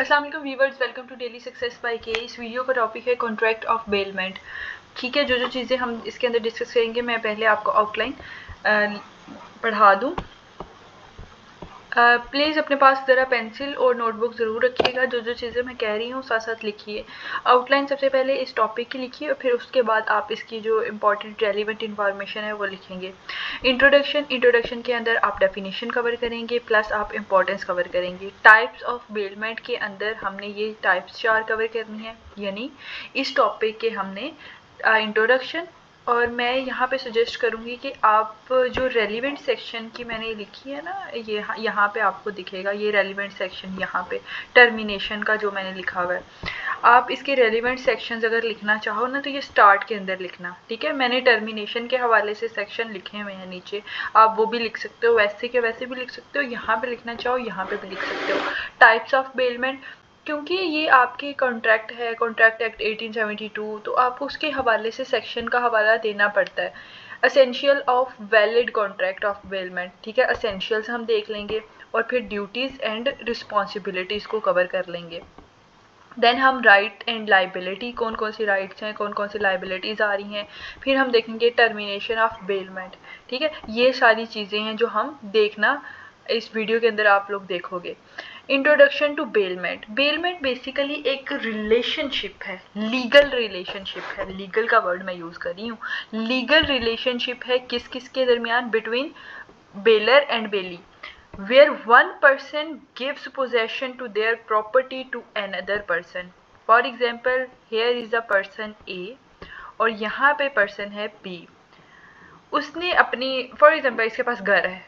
अस्सलाम वालेकुम viewers, welcome to daily success by के। इस वीडियो का टॉपिक है कॉन्ट्रैक्ट ऑफ बेलमेंट। ठीक है, जो चीज़ें हम इसके अंदर डिस्कस करेंगे मैं पहले आपको आउटलाइन पढ़ा दूँ। प्लीज़ अपने पास ज़रा पेंसिल और नोटबुक ज़रूर रखिएगा। जो चीज़ें मैं कह रही हूँ साथ साथ लिखिए। आउटलाइन सबसे पहले इस टॉपिक की लिखिए और फिर उसके बाद आप इसकी जो इम्पॉर्टेंट रेलिवेंट इन्फॉर्मेशन है वो लिखेंगे। इंट्रोडक्शन के अंदर आप डेफिनेशन कवर करेंगे प्लस आप इम्पोर्टेंस कवर करेंगे। टाइप्स ऑफ बेलमेंट के अंदर हमने ये टाइप्स 4 कवर करनी है, यानी इस टॉपिक के हमने इंट्रोडक्शन। और मैं यहाँ पे सजेस्ट करूँगी कि आप जो रेलिवेंट सेक्शन की मैंने लिखी है ना, ये यहाँ पे आपको दिखेगा ये रेलिवेंट सेक्शन, यहाँ पे टर्मिनेशन का जो मैंने लिखा हुआ है। आप इसके रेलिवेंट सेक्शंस अगर लिखना चाहो ना तो ये स्टार्ट के अंदर लिखना। ठीक है, मैंने टर्मिनेशन के हवाले से सेक्शन लिखे हुए हैं नीचे, आप वो भी लिख सकते हो, वैसे के वैसे भी लिख सकते हो, यहाँ पे लिखना चाहो यहाँ पे भी लिख सकते हो। टाइप्स ऑफ बेलमेंट, क्योंकि ये आपके कॉन्ट्रैक्ट है, कॉन्ट्रैक्ट एक्ट 1872, तो आपको उसके हवाले से सेक्शन का हवाला देना पड़ता है। Essential of valid contract of bailment, ठीक है, असेंशियल्स हम देख लेंगे और फिर ड्यूटीज़ एंड रिस्पॉन्सिबिलिटीज़ को कवर कर लेंगे। देन हम राइट एंड लाइबिलिटी, कौन कौन सी राइट्स हैं, कौन कौन सी लाइबिलिटीज़ आ रही हैं, फिर हम देखेंगे टर्मिनेशन ऑफ बेलमेंट। ठीक है, ये सारी चीज़ें हैं जो हम देखना इस वीडियो के अंदर आप लोग देखोगे। Introduction to bailment. Bailment basically एक रिलेशनशिप है, लीगल रिलेशनशिप है। लीगल का वर्ड मैं यूज़ कर रही हूँ। लीगल रिलेशनशिप है किस किस के दरमियान, between bailor and bailee, where one person gives possession to their property to another person. For example, here is a person A और यहाँ पे person है B। उसने अपनी, फॉर एग्जाम्पल इसके पास घर है,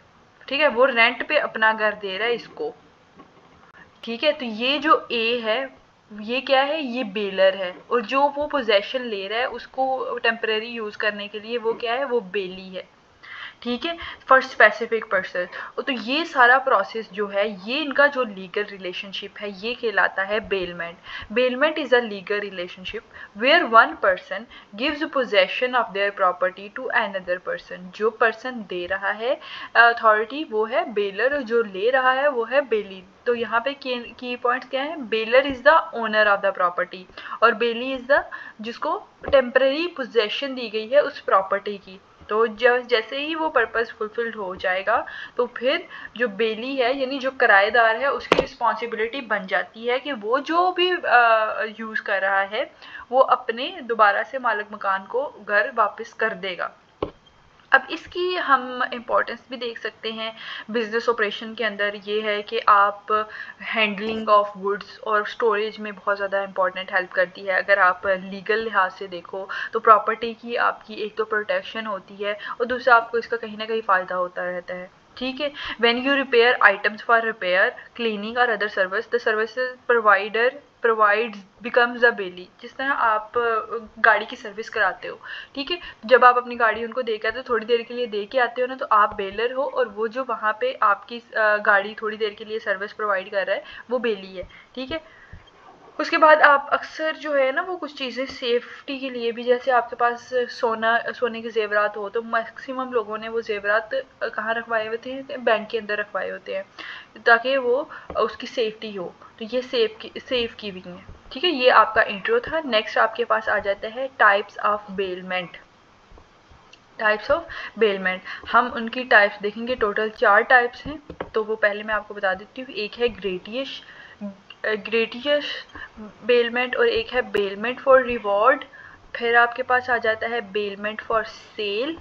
ठीक है, वो रेंट पे अपना घर दे रहा है इसको। ठीक है, तो ये जो A है ये क्या है, ये बेलर है, और जो वो पोजेशन ले रहा है उसको टेम्परेरी यूज़ करने के लिए वो क्या है, वो बेली है। ठीक है, फॉर स्पेसिफिक पर्सन। तो ये सारा प्रोसेस जो है, ये इनका जो लीगल रिलेशनशिप है ये कहलाता है bailment. Bailment is a legal relationship where one person gives possession of their property to another person. जो पर्सन दे रहा है अथॉरिटी वो है बेलर, और जो ले रहा है वो है बेली। तो यहाँ पे की पॉइंट्स क्या है, baler is the owner of the property और बेली इज़ द जिसको टेम्परेरी पोजेशन दी गई है उस प्रॉपर्टी की। तो जैसे ही वो पर्पस फुलफिल्ड हो जाएगा तो फिर जो बेली है यानी जो किराएदार है उसकी रिस्पॉन्सिबिलिटी बन जाती है कि वो जो भी यूज़ कर रहा है वो अपने दोबारा से मालिक मकान को घर वापस कर देगा। अब इसकी हम इम्पोर्टेंस भी देख सकते हैं बिज़नेस ऑपरेशन के अंदर। ये है कि आप हैंडलिंग ऑफ गुड्स और स्टोरेज में बहुत ज़्यादा इंपॉर्टेंट हेल्प करती है। अगर आप लीगल लिहाज से देखो तो प्रॉपर्टी की आपकी एक तो प्रोटेक्शन होती है और दूसरा आपको इसका कहीं ना कहीं फ़ायदा होता रहता है। ठीक है, when you repair items for repair, cleaning और other service, the services provider provides becomes a bailee. जिस तरह आप गाड़ी की सर्विस कराते हो, ठीक है, जब आप अपनी गाड़ी उनको दे के आते हो, थोड़ी देर के लिए दे के आते हो ना, तो आप बेलर हो और वो जो वहाँ पे आपकी गाड़ी थोड़ी देर के लिए सर्विस प्रोवाइड कर रहा है वो बेली है। ठीक है, उसके बाद आप अक्सर जो है ना वो कुछ चीज़ें सेफ्टी के लिए भी, जैसे आपके पास सोने के जेवरात हो तो मैक्सिमम लोगों ने वो जेवरात कहाँ रखवाए हुए थे, बैंक के अंदर रखवाए होते हैं ताकि वो उसकी सेफ्टी हो। तो ये सेफ कीपिंग है। ठीक है, ये आपका इंट्रो था। नेक्स्ट आपके पास आ जाता है types of bailment. Types of bailment, हम उनकी टाइप्स देखेंगे। टोटल 4 टाइप्स हैं, तो वो पहले मैं आपको बता देती हूँ। एक है ग्रेटियस बेलमेंट और एक है बेलमेंट फॉर रिवॉर्ड। फिर आपके पास आ जाता है बेलमेंट फॉर सेल।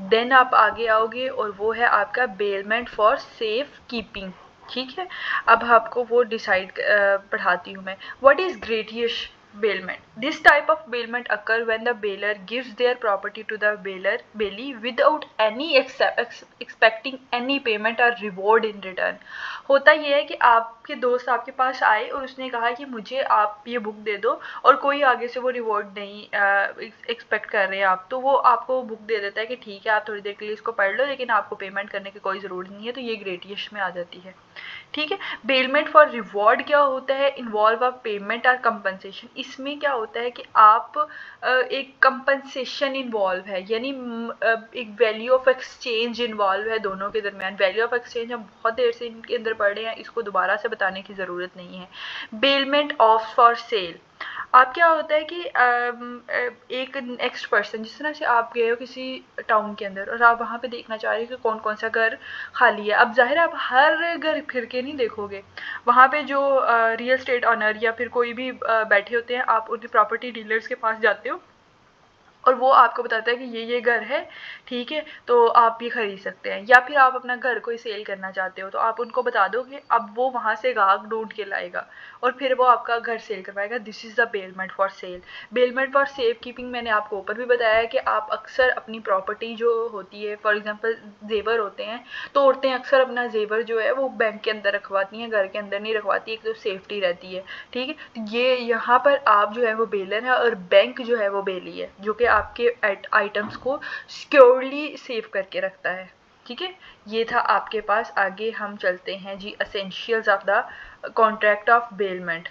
देन आप आगे आओगे और वो है आपका बेलमेंट फॉर सेफ कीपिंग। ठीक है, अब आपको वो डिसाइड पढ़ाती हूँ मैं। What is gratuitous bailment? This type of bailment occur when the bailor gives their property to the bailey without any expecting any payment or reward in return. होता यह है कि आपके दोस्त आपके पास आए और उसने कहा कि मुझे आप ये बुक दे दो, और कोई आगे से वो रिवॉर्ड नहीं एक्सपेक्ट कर रहे हैं आप, तो वो आपको बुक दे देता है कि ठीक है आप थोड़ी देर के लिए इसको पढ़ लो लेकिन आपको पेमेंट करने की कोई ज़रूरत नहीं है। तो ये ग्रेटियस में आ जाती है। ठीक है। बेलमेंट फॉर रिवॉर्ड क्या होता है, इन्वॉल्व ऑफ पेमेंट और कंपनसेशन। इसमें क्या होता है कि आप एक कंपनसेशन इन्वॉल्व है, यानी एक वैल्यू ऑफ एक्सचेंज इन्वॉल्व है दोनों के दरमियान। वैल्यू ऑफ एक्सचेंज हम बहुत देर से इनके अंदर पढ़ रहे हैं, इसको दोबारा से बताने की ज़रूरत नहीं है। बेलमेंट ऑफ फॉर सेल, आप क्या होता है कि एक नेक्स्ट पर्सन, जिस तरह से आप गए हो किसी टाउन के अंदर और आप वहाँ पे देखना चाह रहे हो कि कौन कौन सा घर खाली है। अब जाहिर है आप हर घर फिर के नहीं देखोगे, वहाँ पे जो रियल स्टेट ऑनर या फिर कोई भी बैठे होते हैं, आप उनके प्रॉपर्टी डीलर्स के पास जाते हो और वो आपको बताता है कि ये घर है, ठीक है, तो आप ये खरीद सकते हैं। या फिर आप अपना घर कोई सेल करना चाहते हो तो आप उनको बता दो कि अब वो वहाँ से गाहक ढूंढ के लाएगा और फिर वो आपका घर सेल करवाएगा। This is the bailment for sale. Bailment for safe keeping मैंने आपको ऊपर भी बताया है कि आप अक्सर अपनी प्रॉपर्टी जो होती है, फॉर एग्जाम्पल जेवर होते हैं, तो औरतें अक्सर अपना जेवर जो है वो बैंक के अंदर रखवाती हैं, घर के अंदर नहीं रखवाती, एक तो सेफ्टी रहती है, ठीक है। तो ये यहाँ पर आप जो है वो बेलर है और बैंक जो है वो बेली है, जो कि आपके आइटम्स को सिक्योरली सेव करके रखता है, ठीक है। ये था आपके पास। आगे हम चलते हैं जी, essentials of the contract of bailment.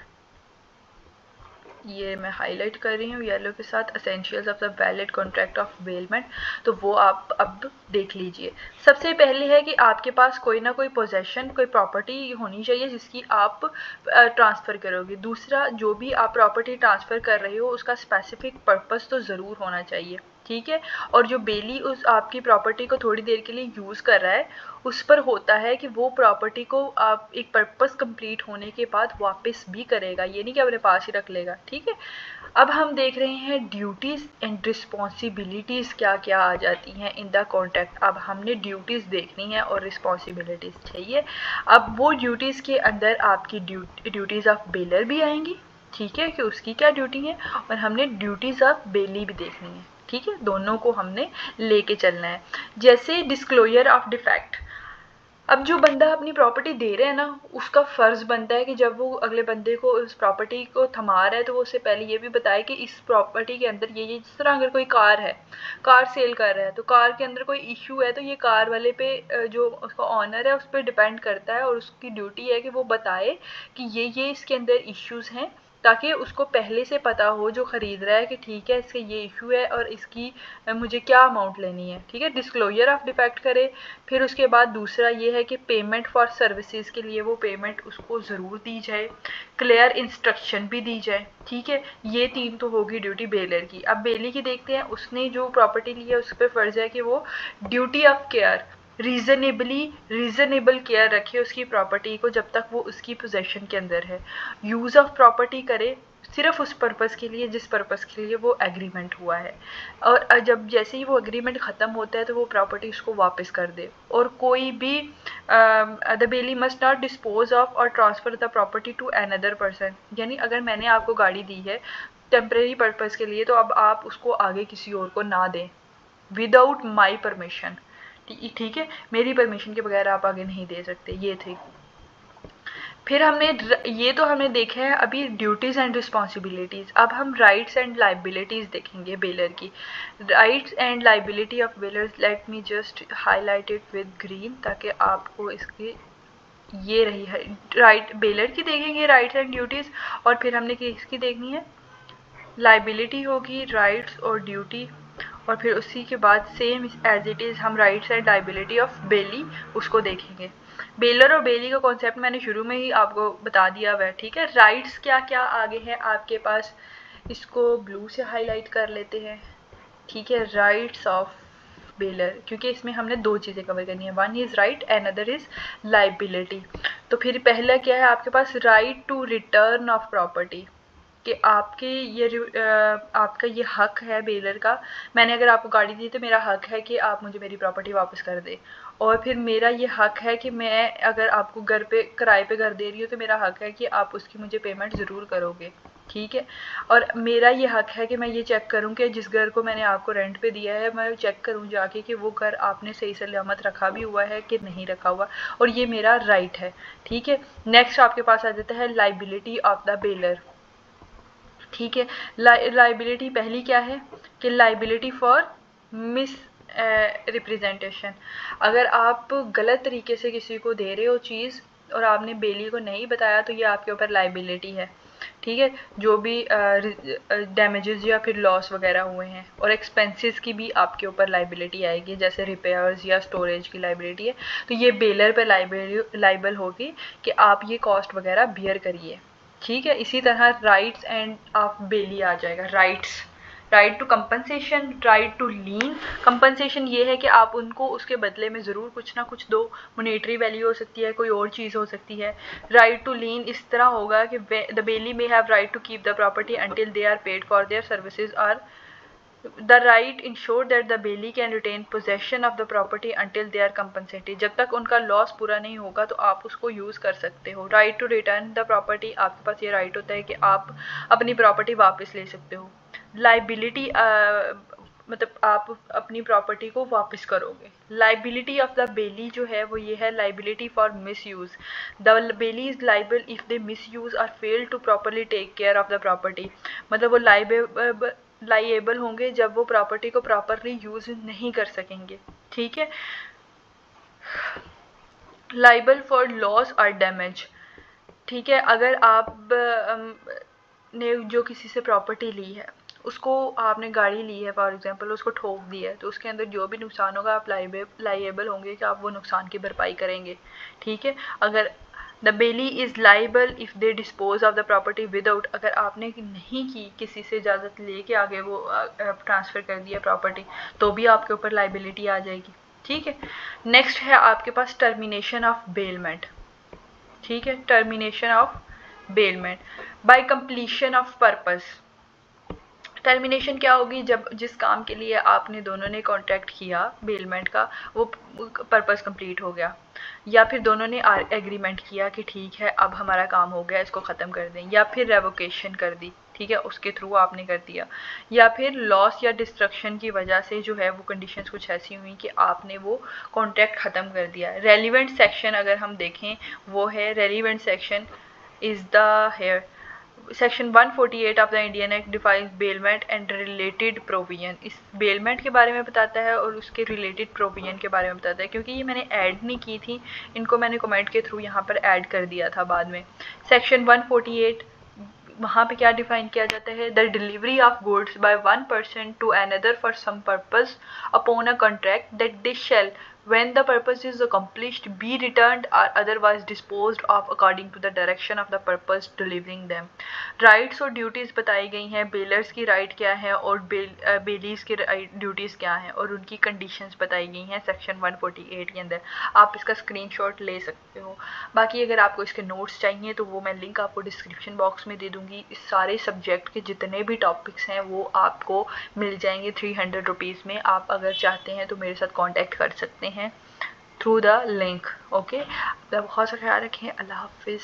ये मैं हाईलाइट कर रही हूँ येलो के साथ, essentials of the valid contract of bailment. तो वो आप अब देख लीजिए। सबसे पहले है कि आपके पास कोई ना कोई पोजेशन, कोई प्रॉपर्टी होनी चाहिए जिसकी आप ट्रांसफ़र करोगे। दूसरा, जो भी आप प्रॉपर्टी ट्रांसफ़र कर रहे हो उसका स्पेसिफिक पर्पस तो ज़रूर होना चाहिए, ठीक है। और जो बेली उस आपकी प्रॉपर्टी को थोड़ी देर के लिए यूज़ कर रहा है, उस पर होता है कि वो प्रॉपर्टी को आप एक पर्पस कंप्लीट होने के बाद वापस भी करेगा, ये नहीं कि अपने पास ही रख लेगा, ठीक है। अब हम देख रहे हैं ड्यूटीज़ एंड रिस्पॉन्सिबिलिटीज़ क्या क्या आ जाती हैं इन द कॉन्ट्रैक्ट। अब हमने ड्यूटीज़ देखनी है और रिस्पॉन्सिबिलिटीज़ चाहिए। अब वो ड्यूटीज़ के अंदर आपकी ड्यूटीज़ ऑफ बेलर भी आएंगी, ठीक है, कि उसकी क्या ड्यूटी है, और हमने ड्यूटीज़ ऑफ बेली भी देखनी है, ठीक है। दोनों को हमने लेके चलना है। जैसे डिस्क्लोजर ऑफ डिफेक्ट। अब जो बंदा अपनी प्रॉपर्टी दे रहा है ना, उसका फ़र्ज़ बनता है कि जब वो अगले बंदे को उस प्रॉपर्टी को थमा रहा है तो वो उससे पहले ये भी बताए कि इस प्रॉपर्टी के अंदर ये जिस तरह अगर कोई कार है, कार सेल कर रहा है, तो कार के अंदर कोई इशू है तो ये कार वाले पे जो उसका ऑनर है उस पर डिपेंड करता है, और उसकी ड्यूटी है कि वो बताए कि ये इसके अंदर इश्यूज़ हैं, ताकि उसको पहले से पता हो जो ख़रीद रहा है कि ठीक है इसके ये इशू है और इसकी मुझे क्या अमाउंट लेनी है, ठीक है। डिस्क्लोजर ऑफ डिफेक्ट करे। फिर उसके बाद दूसरा ये है कि पेमेंट फॉर सर्विसेज के लिए वो पेमेंट उसको ज़रूर दी जाए, क्लियर इंस्ट्रक्शन भी दी जाए, ठीक है। ये तीन तो होगी ड्यूटी बेलर की। अब बेली की देखते हैं, उसने जो प्रॉपर्टी ली है उस पर फ़र्ज़ है कि वो duty of care, reasonable care रखे उसकी प्रॉपर्टी को जब तक वो उसकी पोजेशन के अंदर है। यूज़ ऑफ प्रॉपर्टी करे सिर्फ उस पर्पस के लिए जिस पर्पस के लिए वो एग्रीमेंट हुआ है, और जब जैसे ही वो एग्रीमेंट ख़त्म होता है तो वो प्रॉपर्टी उसको वापस कर दे। और कोई भी the bailee must not dispose of or transfer the property to another person. यानी अगर मैंने आपको गाड़ी दी है टेम्परेरी पर्पस के लिए, तो अब आप उसको आगे किसी और को ना दें विदाउट माई परमिशन, ठीक है। मेरी परमिशन के बगैर आप आगे नहीं दे सकते। ये थे। फिर हमने ये तो हमने देखा है अभी ड्यूटीज़ एंड रिस्पॉन्सिबिलिटीज़। अब हम राइट्स एंड लाइबिलिटीज़ देखेंगे बेलर की। Rights and liability of bailors, let me just highlight it with green ताकि आपको इसकी ये रही है। राइट बेलर की देखेंगे राइट्स एंड ड्यूटीज़, और फिर हमने किसकी देखनी है, लाइबिलिटी होगी, राइट्स और ड्यूटी, और फिर उसी के बाद सेम एज इट इज़ हम rights and liability of belly उसको देखेंगे। बेलर और बेली का कॉन्सेप्ट मैंने शुरू में ही आपको बता दिया हुआ है, ठीक है। राइट्स क्या क्या आगे हैं आपके पास, इसको ब्लू से हाईलाइट कर लेते हैं, ठीक है। राइट्स ऑफ बेलर, क्योंकि इसमें हमने दो चीज़ें कवर करनी है, one is right and other is liability. तो फिर पहला क्या है आपके पास, right to return of property, कि आपके ये आपका ये हक है बेलर का। मैंने अगर आपको गाड़ी दी तो मेरा हक है कि आप मुझे मेरी प्रॉपर्टी वापस कर दे। और फिर मेरा ये हक है कि मैं अगर आपको घर पे किराए पे घर दे रही हूँ तो मेरा हक है कि आप उसकी मुझे पेमेंट ज़रूर करोगे, ठीक है। और मेरा ये हक है कि मैं ये चेक करूँ कि जिस घर को मैंने आपको रेंट पे दिया है मैं चेक करूँ जाके कि वो घर आपने सही सलामत रखा भी हुआ है कि नहीं रखा हुआ, और ये मेरा राइट है, ठीक है। नेक्स्ट आपके पास आ जाता है लाइबिलिटी ऑफ द बेलर, ठीक है। लाइबिलिटी पहली क्या है कि लाइबिलिटी फॉर मिस रिप्रेजेंटेशन। अगर आप गलत तरीके से किसी को दे रहे हो चीज़ और आपने बेली को नहीं बताया तो ये आपके ऊपर लाइबिलिटी है, ठीक है, जो भी डैमेजेस या फिर लॉस वगैरह हुए हैं। और एक्सपेंसेस की भी आपके ऊपर लाइबिलिटी आएगी, जैसे रिपेयर्स या स्टोरेज की लाइबिलिटी है, तो ये बेलर पे लाइबल होगी कि आप ये कॉस्ट वगैरह बियर करिए, ठीक है। इसी तरह राइट्स एंड ऑफ बेली आ जाएगा, right to compensation, right to lien. Compensation ये है कि आप उनको उसके बदले में ज़रूर कुछ ना कुछ दो, मोनेटरी वैल्यू हो सकती है, कोई और चीज़ हो सकती है। राइट टू लीन इस तरह होगा कि the bailee may have right to keep the property until they are paid for their services are the right ensure that the bailey can retain possession of the property until they are compensated। जब तक उनका loss पूरा नहीं होगा तो आप उसको use कर सकते हो। Right to return the property, आपके पास ये राइट होता है कि आप अपनी प्रॉपर्टी वापस ले सकते हो। लाइबिलिटी मतलब आप अपनी प्रॉपर्टी को वापस करोगे। लाइबिलिटी ऑफ द बेली जो है वो ये है, liability for misuse. The bailee is liable if they misuse or fail to properly take care of the property. मतलब वो लाइएबल होंगे जब वो प्रॉपर्टी को प्रॉपरली यूज़ नहीं कर सकेंगे, ठीक है। लाइबल फॉर लॉस और डैमेज, ठीक है। अगर आप ने जो किसी से प्रॉपर्टी ली है, उसको आपने गाड़ी ली है फॉर एग्जांपल, उसको ठोक दी है, तो उसके अंदर जो भी नुकसान होगा आप लाइएबल होंगे कि आप वो नुकसान की भरपाई करेंगे, ठीक है। अगर the bailee is liable if they dispose of the property without, अगर आपने नहीं की किसी से इजाज़त लेके आगे वो ट्रांसफ़र कर दिया प्रॉपर्टी, तो भी आपके ऊपर लाइबिलिटी आ जाएगी, ठीक है। नेक्स्ट है आपके पास टर्मिनेशन ऑफ बेलमेंट, ठीक है, termination of bailment by completion of purpose. Termination क्या होगी, जब जिस काम के लिए आपने दोनों ने कॉन्ट्रैक्ट किया बेलमेंट का, वो पर्पस कंप्लीट हो गया, या फिर दोनों ने एग्रीमेंट किया कि ठीक है अब हमारा काम हो गया, इसको ख़त्म कर दें, या फिर रेवोकेशन कर दी, ठीक है, उसके थ्रू आपने कर दिया, या फिर लॉस या डिस्ट्रक्शन की वजह से जो है वो कंडीशंस कुछ ऐसी हुई कि आपने वो कॉन्ट्रैक्ट ख़त्म कर दिया। रेलिवेंट सेक्शन अगर हम देखें वो है, relevant section is the here section 148 of the Indian act defines bailment and related provision. इस बेलमेंट के बारे में बताता है और उसके रिलेटेड प्रोविजन के बारे में बताता है, क्योंकि ये मैंने ऐड नहीं की थी, इनको मैंने कमेंट के थ्रू यहाँ पर ऐड कर दिया था बाद में। सेक्शन 148 वहाँ पे क्या डिफाइन किया जाता है, the delivery of goods by one person to another for some purpose upon a contract that this shall when the purpose is accomplished be returned or otherwise disposed of according to the direction of the purpose delivering them। Rights और duties बताई गई हैं, बेलर्स की right क्या है और बेलीज की duties क्या हैं, और उनकी कंडीशंस बताई गई हैं सेक्शन 148 के अंदर। आप इसका स्क्रीनशॉट ले सकते हो। बाकी अगर आपको इसके नोट्स चाहिए तो वो मैं लिंक आपको डिस्क्रिप्शन बॉक्स में दे दूँगी। इस सारे सब्जेक्ट के जितने भी टॉपिक्स हैं वो आपको मिल जाएंगे 300 रुपीज़ में। आप अगर चाहते हैं तो मेरे साथ कॉन्टैक्ट कर सकते हैं थ्रू द लिंक। ओके, बहुत सा ख्याल रखें। अल्लाह हाफिज़।